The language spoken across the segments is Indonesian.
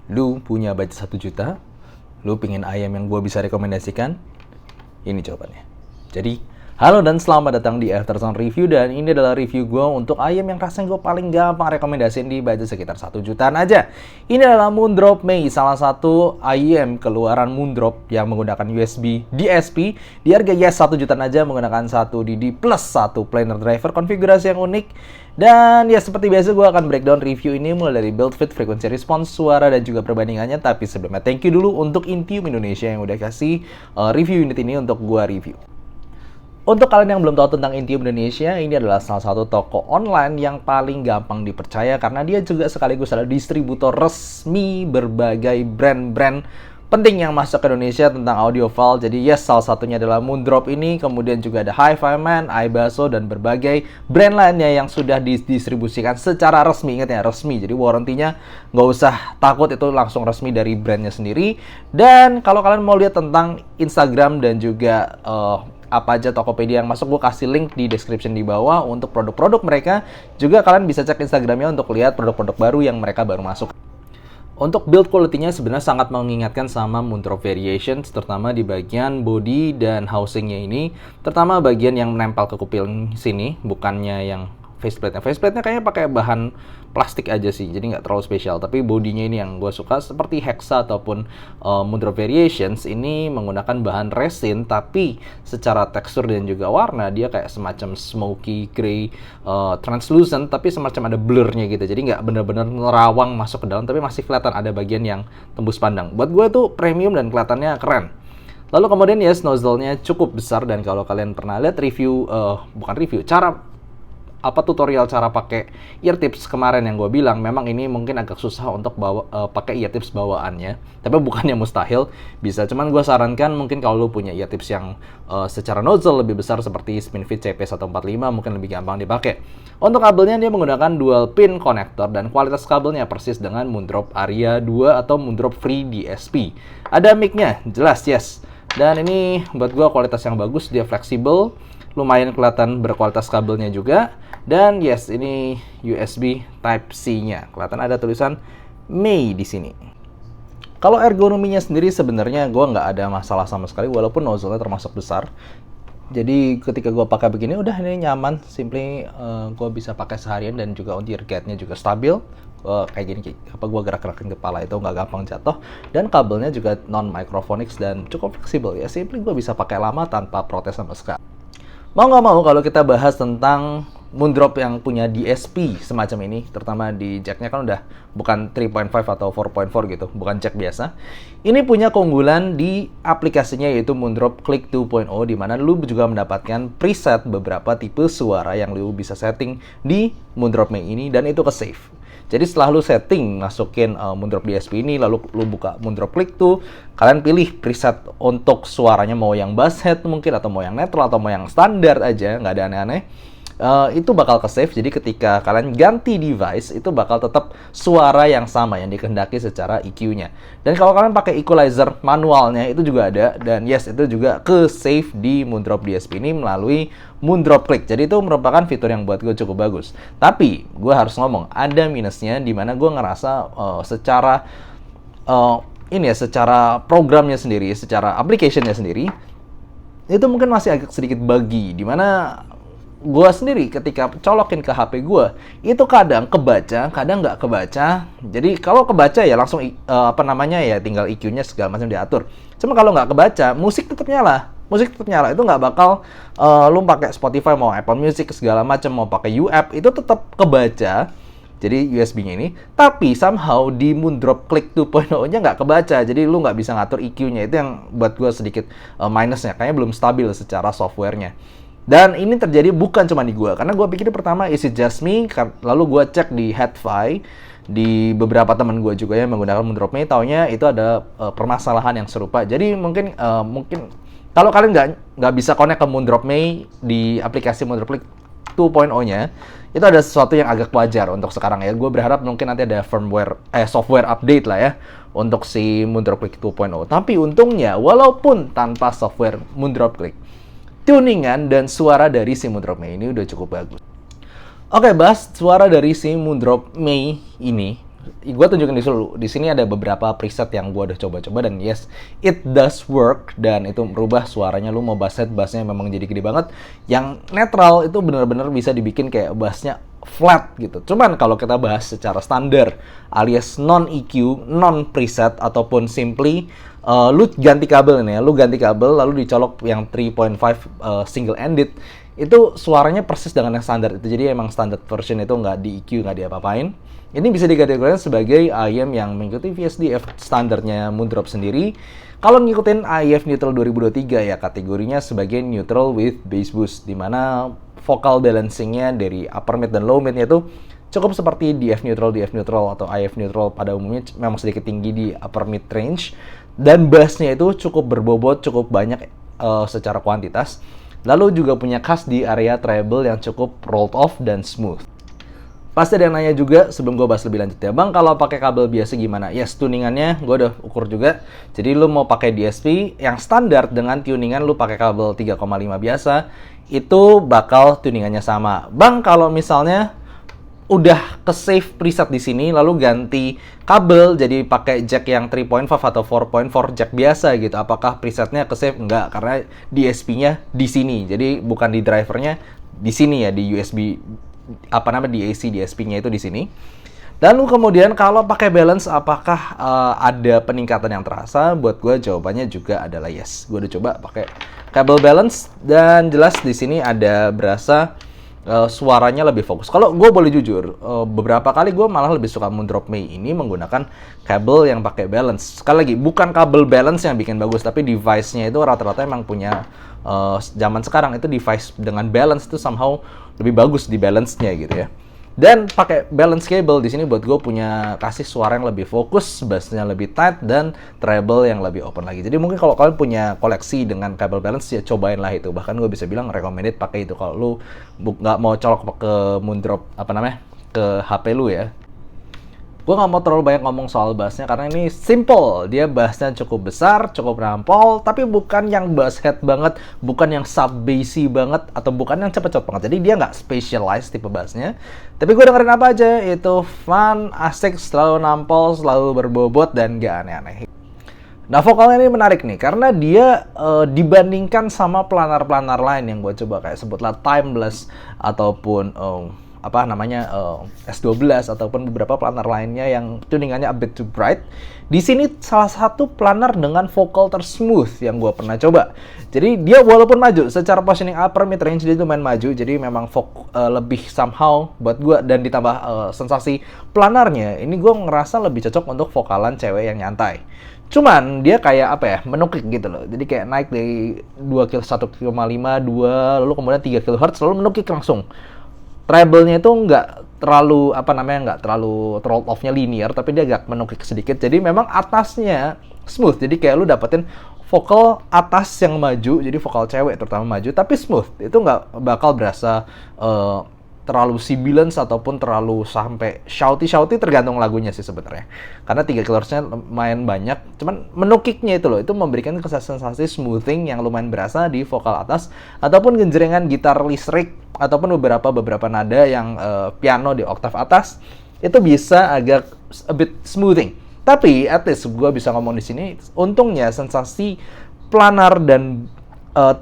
Lu punya budget 1 juta, lu pingin ayam yang gue bisa rekomendasikan? Ini jawabannya. Jadi, halo dan selamat datang di Aftersound Review, dan ini adalah review gue untuk ayam yang rasanya gue paling gampang rekomendasiin di budget sekitar 1 jutaan aja. Ini adalah Moondrop Mei, salah satu ayam keluaran Moondrop yang menggunakan USB DSP di harga 1 jutaan aja, menggunakan 1 DD plus 1 planar driver, konfigurasi yang unik. Dan ya seperti biasa gue akan breakdown review ini mulai dari build fit, frekuensi respons, suara, dan juga perbandingannya. Tapi sebelumnya thank you dulu untuk Intium Indonesia yang udah kasih review unit ini untuk gue review. Untuk kalian yang belum tahu tentang Intium Indonesia, ini adalah salah satu toko online yang paling gampang dipercaya karena dia juga sekaligus adalah distributor resmi berbagai brand-brand penting yang masuk ke Indonesia tentang audiophile. Jadi yes, salah satunya adalah Moondrop ini, kemudian juga ada Hi-Fi Man, iBasso, dan berbagai brand lainnya yang sudah didistribusikan secara resmi. Ingat ya, resmi. Jadi warrantinya nggak usah takut, itu langsung resmi dari brandnya sendiri. Dan kalau kalian mau lihat tentang Instagram dan juga apa aja Tokopedia yang masuk, gue kasih link di description di bawah untuk produk-produk mereka. Juga kalian bisa cek Instagramnya untuk lihat produk-produk baru yang mereka baru masuk. Untuk build quality-nya sebenarnya sangat mengingatkan sama Moondrop Variations, terutama di bagian body dan housing-nya ini. Terutama bagian yang menempel ke kuping sini, bukannya yang faceplate-nya. Faceplate-nya kayaknya pakai bahan plastik aja sih, jadi nggak terlalu spesial. Tapi bodinya ini yang gue suka, seperti Hexa ataupun Moondrop Variations ini menggunakan bahan resin, tapi secara tekstur dan juga warna dia kayak semacam smoky gray, translucent, tapi semacam ada blurnya gitu. Jadi nggak benar-benar nerawang masuk ke dalam, tapi masih kelihatan ada bagian yang tembus pandang. Buat gue tuh premium dan kelihatannya keren. Lalu kemudian yes, nozzle-nya cukup besar, dan kalau kalian pernah lihat review, tutorial cara pakai ear tips kemarin yang gue bilang, memang ini mungkin agak susah untuk pakai ear tips bawaannya, tapi bukannya mustahil, bisa. Cuman gue sarankan mungkin kalau lu punya ear tips yang secara nozzle lebih besar seperti Spinfit CP145 mungkin lebih gampang dipakai. Untuk kabelnya dia menggunakan dual pin connector, dan kualitas kabelnya persis dengan Moondrop Aria 2 atau Moondrop Free DSP. Ada mic-nya, jelas yes. Dan ini buat gue kualitas yang bagus, dia fleksibel, lumayan kelihatan berkualitas kabelnya juga. Dan yes, ini USB Type-C-nya. Kelihatan ada tulisan Mei di sini. Kalau ergonominya sendiri sebenarnya gue nggak ada masalah sama sekali, walaupun nozzle-nya termasuk besar. Jadi ketika gue pakai begini, udah ini nyaman. Simply gue bisa pakai seharian, dan juga untuk ear gate-nya juga stabil. Kayak gini, gue gerak-gerakin kepala itu nggak gampang jatuh. Dan kabelnya juga non-microphonics dan cukup fleksibel ya. Simply gue bisa pakai lama tanpa protes sama sekali. Mau nggak mau, kalau kita bahas tentang Moondrop yang punya DSP semacam ini, terutama di jack-nya kan udah bukan 3.5 atau 4.4 gitu, bukan jack biasa. Ini punya keunggulan di aplikasinya, yaitu Moondrop Click 2.0, di mana lu juga mendapatkan preset beberapa tipe suara yang lu bisa setting di Moondrop Mei ini, dan itu ke save. Jadi setelah lu setting, masukin Moondrop DSP ini, lalu lu buka Moondrop Click tuh, kalian pilih preset untuk suaranya, mau yang bass head mungkin, atau mau yang netral, atau mau yang standar aja, nggak ada aneh-aneh. Itu bakal ke save, jadi ketika kalian ganti device, itu bakal tetap suara yang sama yang dikehendaki secara EQ-nya. Dan kalau kalian pakai equalizer manualnya, itu juga ada, dan yes, itu juga ke save di Moondrop DSP ini melalui Moondrop Click. Jadi itu merupakan fitur yang buat gue cukup bagus. Tapi gue harus ngomong, ada minusnya, dimana gue ngerasa secara programnya sendiri, secara application-nya sendiri, itu mungkin masih agak sedikit buggy, dimana gue sendiri ketika colokin ke HP gue, itu kadang kebaca, kadang nggak kebaca. Jadi kalau kebaca ya langsung tinggal EQ-nya segala macam diatur. Cuma kalau nggak kebaca, musik tetap nyala. Itu nggak bakal lu pakai Spotify, mau Apple Music segala macam, mau pakai UApp, itu tetap kebaca. Jadi USB-nya ini, tapi somehow di Moondrop Click 2.0-nya nggak kebaca. Jadi lu nggak bisa ngatur EQ-nya. Itu yang buat gue sedikit minusnya. Kayaknya belum stabil secara software-nya. Dan ini terjadi bukan cuma di gue, karena gue pikir pertama is it just me, lalu gue cek di Headfi, di beberapa teman gue juga yang menggunakan Moondrop Mei, taunya itu ada permasalahan yang serupa. Jadi mungkin kalau kalian nggak bisa connect ke Moondrop Mei di aplikasi Moondrop Click 2.0-nya, itu ada sesuatu yang agak wajar untuk sekarang ya. Gue berharap mungkin nanti ada software update lah ya untuk si Moondrop Click 2.0. Tapi untungnya, walaupun tanpa software Moondrop Click, tuningan dan suara dari si Moondrop Mei ini udah cukup bagus. Oke, bahas suara dari si Moondrop Mei ini. Gue tunjukin di sini ada beberapa preset yang gue udah coba-coba dan yes, it does work dan itu merubah suaranya. Lu mau bassnya memang jadi gede banget. Yang netral itu bener-bener bisa dibikin kayak bassnya flat gitu. Cuman kalau kita bahas secara standar alias non EQ, non preset ataupun simply lu ganti kabel nih ya, lu ganti kabel lalu dicolok yang 3.5 single ended, itu suaranya persis dengan yang standar itu. Jadi emang standar version itu nggak di EQ, nggak diapa-apain. Ini bisa dikategorikan sebagai IEM yang mengikuti VSDF standarnya Moondrop sendiri. Kalau ngikutin IF Neutral 2023 ya kategorinya sebagai Neutral with Bass Boost, dimana vocal balancingnya dari upper mid dan low midnya itu cukup seperti DF neutral atau IF neutral pada umumnya, memang sedikit tinggi di upper mid range, dan bassnya itu cukup berbobot, cukup banyak secara kuantitas. Lalu juga punya khas di area treble yang cukup rolled off dan smooth. Pasti ada yang nanya juga sebelum gue bahas lebih lanjut ya, Bang kalau pakai kabel biasa gimana? Yes, tuningannya gue udah ukur juga. Jadi lu mau pakai DSP yang standar dengan tuningan lu pakai kabel 3,5 biasa, itu bakal tuningannya sama. Bang kalau misalnya udah ke save preset di sini lalu ganti kabel jadi pakai jack yang 3.5 atau 4.4 jack biasa gitu, apakah presetnya ke save? Enggak, karena DSP-nya di sini. Jadi bukan di drivernya di sini ya, di USB DAC DSP-nya itu di sini. Lalu kemudian kalau pakai balance apakah ada peningkatan yang terasa? Buat gue jawabannya juga adalah yes. Gue udah coba pakai kabel balance dan jelas di sini ada berasa suaranya lebih fokus. Kalau gue boleh jujur, beberapa kali gue malah lebih suka Moondrop May ini menggunakan kabel yang pakai balance. Sekali lagi, bukan kabel balance yang bikin bagus, tapi device-nya itu rata-rata emang punya zaman sekarang itu device dengan balance itu somehow lebih bagus di balance-nya gitu ya. Dan pakai balance cable di sini buat gue punya kasih suara yang lebih fokus, bassnya lebih tight, dan treble yang lebih open lagi. Jadi mungkin kalau kalian punya koleksi dengan kabel balance ya cobain lah itu. Bahkan gue bisa bilang recommended pakai itu kalau lu nggak mau colok ke Moondrop ke HP lu ya. Gue nggak mau terlalu banyak ngomong soal bassnya karena ini simple. Dia bassnya cukup besar, cukup nampol, tapi bukan yang bass head banget, bukan yang sub bassy banget, atau bukan yang cepet-cepet banget. Jadi dia nggak specialized tipe bassnya. Tapi gue dengerin apa aja, itu fun, asik, selalu nampol, selalu berbobot, dan nggak aneh-aneh. Nah, vokalnya ini menarik nih, karena dia dibandingkan sama planar-planar lain yang gue coba, kayak sebutlah Timeless, ataupun S12 ataupun beberapa planar lainnya yang tuningannya a bit too bright. Di sini salah satu planar dengan vokal tersmooth yang gue pernah coba. Jadi dia walaupun maju secara positioning upper mid range dia itu main maju, jadi memang lebih somehow buat gue, dan ditambah sensasi planarnya ini gue ngerasa lebih cocok untuk vokalan cewek yang nyantai. Cuman dia kayak menukik gitu loh. Jadi kayak naik dari 1,5, 2, lalu kemudian 3 kHz lalu menukik langsung. Treble-nya itu nggak terlalu rolled off-nya linear, tapi dia agak menukik sedikit. Jadi memang atasnya smooth. Jadi kayak lu dapetin vokal atas yang maju, jadi vokal cewek terutama maju, tapi smooth. Itu nggak bakal berasa terlalu sibilance ataupun terlalu sampai shouty tergantung lagunya sih sebenarnya. Karena 3 kHz-nya lumayan banyak, cuman menukiknya itu loh, itu memberikan sensasi smoothing yang lumayan berasa di vokal atas ataupun genjrengan gitar listrik ataupun beberapa nada yang piano di oktav atas itu bisa agak a bit smoothing. Tapi at least gue bisa ngomong di sini, untungnya sensasi planar dan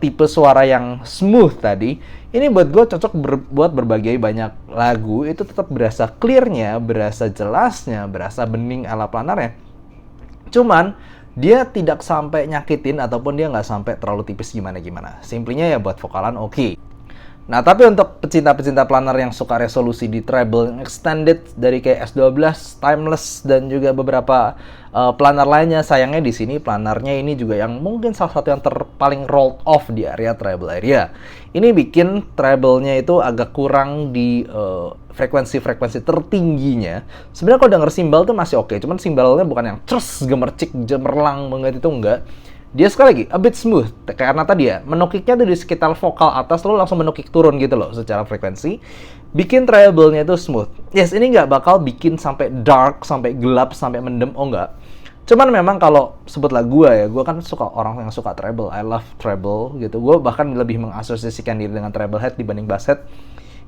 tipe suara yang smooth tadi ini buat gue cocok buat berbagai banyak lagu. Itu tetap berasa clearnya, berasa jelasnya, berasa bening ala planarnya. Cuman dia tidak sampai nyakitin ataupun dia nggak sampai terlalu tipis gimana-gimana. Simplinya ya buat vokalan oke. Nah, tapi untuk pecinta-pecinta planar yang suka resolusi di treble yang extended dari kayak S12, Timeless, dan juga beberapa planar lainnya, sayangnya di sini planarnya ini juga yang mungkin salah satu yang paling rolled off di area treble area. Ini bikin treble-nya itu agak kurang di frekuensi tertingginya. Sebenarnya kalau denger simbal tuh masih oke, cuman simbalnya bukan yang cers, gemercik, gemerlang banget, itu enggak. Dia sekali lagi a bit smooth, karena tadi ya menukiknya tuh di sekitar vokal atas lalu langsung menukik turun gitu loh secara frekuensi, bikin treble-nya itu smooth. Yes, ini nggak bakal bikin sampai dark, sampai gelap, sampai mendem, oh nggak. Cuman memang kalau sebutlah gue kan suka orang yang suka treble, I love treble gitu. Gue bahkan lebih mengasosiasikan diri dengan treble head dibanding bass head.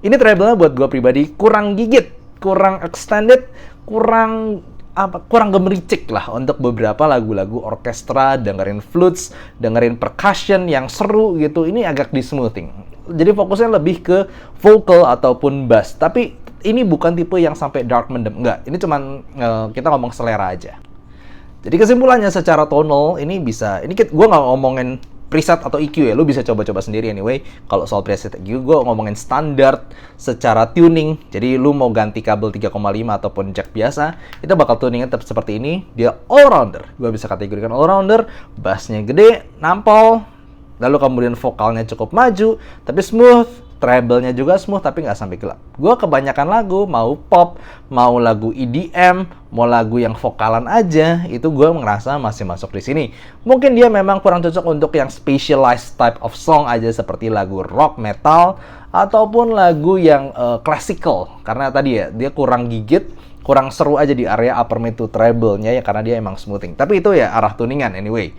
Ini treble-nya buat gue pribadi kurang gigit. kurang extended, kurang gemericik lah untuk beberapa lagu-lagu orkestra, dengerin flutes, dengerin percussion yang seru gitu. Ini agak di smoothing. Jadi fokusnya lebih ke vocal ataupun bass. Tapi ini bukan tipe yang sampai dark mendem, enggak. Ini cuman kita ngomong selera aja. Jadi kesimpulannya secara tonal ini bisa, ini gue nggak ngomongin preset atau EQ ya, lu bisa coba-coba sendiri anyway. Kalau soal preset EQ, gue ngomongin standar secara tuning. Jadi lu mau ganti kabel 3,5 ataupun jack biasa, itu bakal tuningnya tetap seperti ini. Dia all-rounder, gue bisa kategorikan all-rounder. Bassnya gede, nampol, lalu kemudian vokalnya cukup maju, tapi smooth. Treble-nya juga smooth tapi nggak sampai gelap. Gue kebanyakan lagu, mau pop, mau lagu EDM, mau lagu yang vokalan aja, itu gue ngerasa masih masuk di sini. Mungkin dia memang kurang cocok untuk yang specialized type of song aja, seperti lagu rock, metal, ataupun lagu yang classical. Karena tadi ya, dia kurang gigit, kurang seru aja di area upper mid to treble-nya ya, karena dia emang smoothing. Tapi itu ya arah tuningan anyway.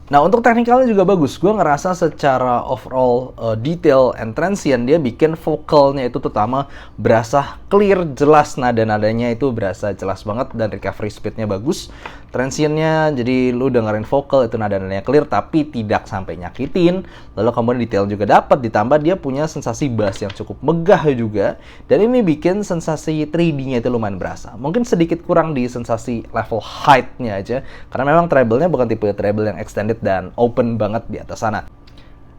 Nah, untuk teknikalnya juga bagus. Gue ngerasa secara overall detail and transient, dia bikin vokalnya itu terutama berasa clear, jelas. Nada-nadanya itu berasa jelas banget dan recovery speednya bagus. Transientnya, jadi lu dengerin vokal itu nada-nadanya clear tapi tidak sampai nyakitin. Lalu kemudian detail juga dapat, ditambah dia punya sensasi bass yang cukup megah juga. Dan ini bikin sensasi 3D-nya itu lumayan berasa. Mungkin sedikit kurang di sensasi level height-nya aja, karena memang treble-nya bukan tipe treble yang extended dan open banget di atas sana.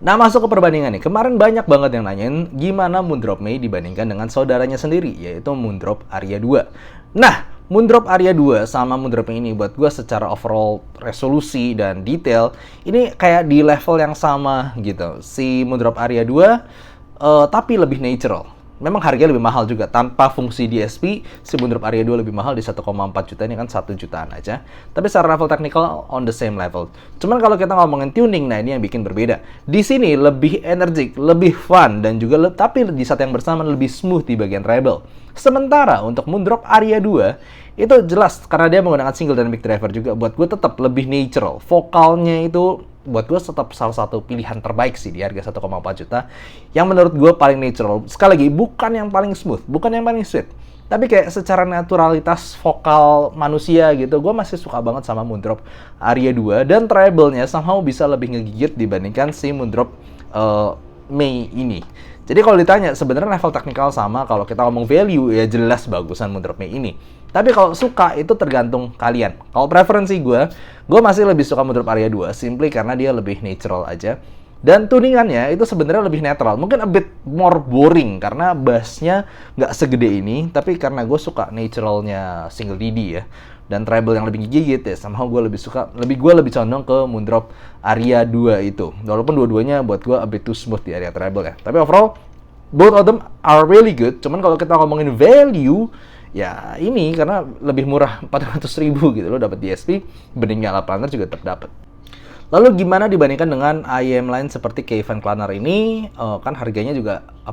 Nah, masuk ke perbandingan nih. Kemarin banyak banget yang nanyain gimana Moondrop May dibandingkan dengan saudaranya sendiri, yaitu Moondrop Aria 2. Nah, Moondrop Aria 2 sama Moondrop May ini buat gue secara overall resolusi dan detail, ini kayak di level yang sama gitu. Si Moondrop Aria 2 tapi lebih natural. Memang harganya lebih mahal juga. Tanpa fungsi DSP, si Moondrop Aria 2 lebih mahal di 1,4 juta. Ini kan 1 jutaan aja. Tapi secara level technical, on the same level. Cuman kalau kita ngomongin tuning, nah ini yang bikin berbeda. Di sini lebih energik, lebih fun, dan juga tapi di saat yang bersamaan lebih smooth di bagian treble. Sementara untuk Moondrop Aria 2, itu jelas karena dia menggunakan single dynamic driver juga. Buat gue tetap lebih natural. Vokalnya itu buat gue tetap salah satu pilihan terbaik sih di harga 1,4 juta. Yang menurut gue paling natural. Sekali lagi, bukan yang paling smooth, bukan yang paling sweet. Tapi kayak secara naturalitas vokal manusia gitu, gue masih suka banget sama Moondrop Aria 2. Dan treble-nya somehow bisa lebih ngegigit dibandingkan si Moondrop May ini. Jadi kalau ditanya, sebenarnya level teknikal sama. Kalau kita ngomong value, ya jelas bagusan Moondrop May ini. Tapi kalau suka, itu tergantung kalian. Kalau preferensi gue masih lebih suka Moondrop Aria 2, simply karena dia lebih natural aja. Dan tuningannya itu sebenarnya lebih netral. Mungkin a bit more boring, karena bassnya nggak segede ini. Tapi karena gue suka naturalnya single DD ya. Dan treble yang lebih gigit ya, somehow gue lebih condong ke Moondrop Aria 2 itu. Walaupun dua-duanya buat gue a bit too smooth di area treble ya. Tapi overall, both of them are really good. Cuman kalau kita ngomongin value, ya ini karena lebih murah 400.000 gitu, lo dapat DSP, bandingnya ala planner juga tetap dapat. Lalu gimana dibandingkan dengan IEM lain seperti Kayvan Klanar ini? Kan harganya juga 1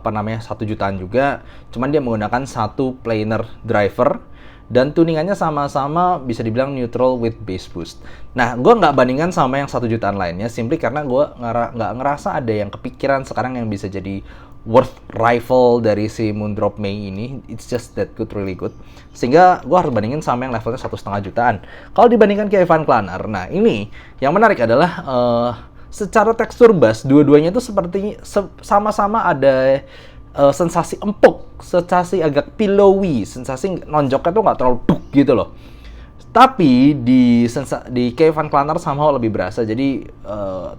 jutaan juga, cuman dia menggunakan satu planar driver. Dan tuningannya sama-sama bisa dibilang neutral with bass boost. Nah, gue nggak bandingkan sama yang 1 jutaan lainnya, simply karena gue nggak ngerasa ada yang kepikiran sekarang yang bisa jadi worth rival dari si Moondrop May ini. It's just that good, really good. Sehingga gue harus bandingin sama yang levelnya 1,5 jutaan. Kalau dibandingkan Kayvan Klanar, nah ini yang menarik adalah secara tekstur bass, dua-duanya itu seperti sama-sama ada sensasi empuk, sensasi agak pillowy, sensasi nonjoknya tuh nggak terlalu duk gitu loh. Tapi di Kayvan Klanar somehow lebih berasa. Jadi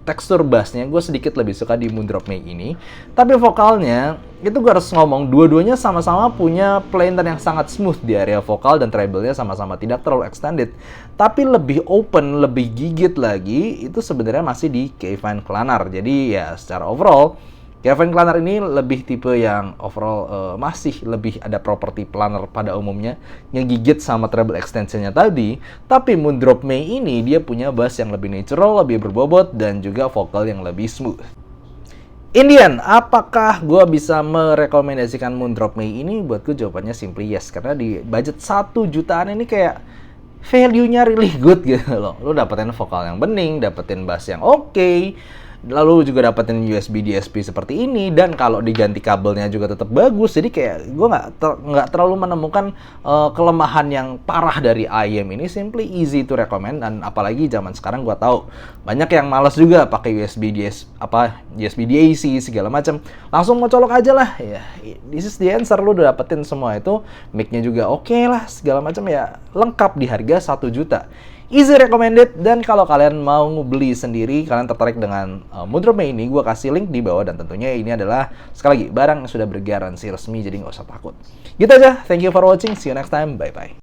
tekstur bassnya gue sedikit lebih suka di Moondrop May ini. Tapi vokalnya itu gue harus ngomong dua-duanya sama-sama punya planar yang sangat smooth di area vokal, dan treble-nya sama-sama tidak terlalu extended. Tapi lebih open, lebih gigit lagi itu sebenarnya masih di Kayvan Klanar. Jadi ya secara overall Kayvan Klanar ini lebih tipe yang overall masih lebih ada properti planar pada umumnya, ngegigit sama treble extensionnya tadi. Tapi Moondrop May ini dia punya bass yang lebih natural, lebih berbobot, dan juga vokal yang lebih smooth. Indian, apakah gue bisa merekomendasikan Moondrop May ini? Buat gue jawabannya simply yes, karena di budget 1 jutaan ini kayak value-nya really good gitu loh. Lo dapetin vokal yang bening, dapetin bass yang oke. lalu juga dapetin USB DSP seperti ini, dan kalau diganti kabelnya juga tetap bagus. Jadi kayak gue nggak terlalu menemukan kelemahan yang parah dari IM ini. Simply easy to recommend, dan apalagi zaman sekarang gue tahu banyak yang malas juga pakai USB DAC segala macam. Langsung mau colok aja lah ya. This is the answer, lu udah dapetin semua itu, mic-nya juga oke lah segala macam ya, lengkap di harga 1 juta. Easy recommended. Dan kalau kalian mau beli sendiri, kalian tertarik dengan Moodrome ini, gue kasih link di bawah. Dan tentunya ini adalah, sekali lagi, barang yang sudah bergaransi resmi, jadi nggak usah takut. Gitu aja, thank you for watching, see you next time, bye-bye.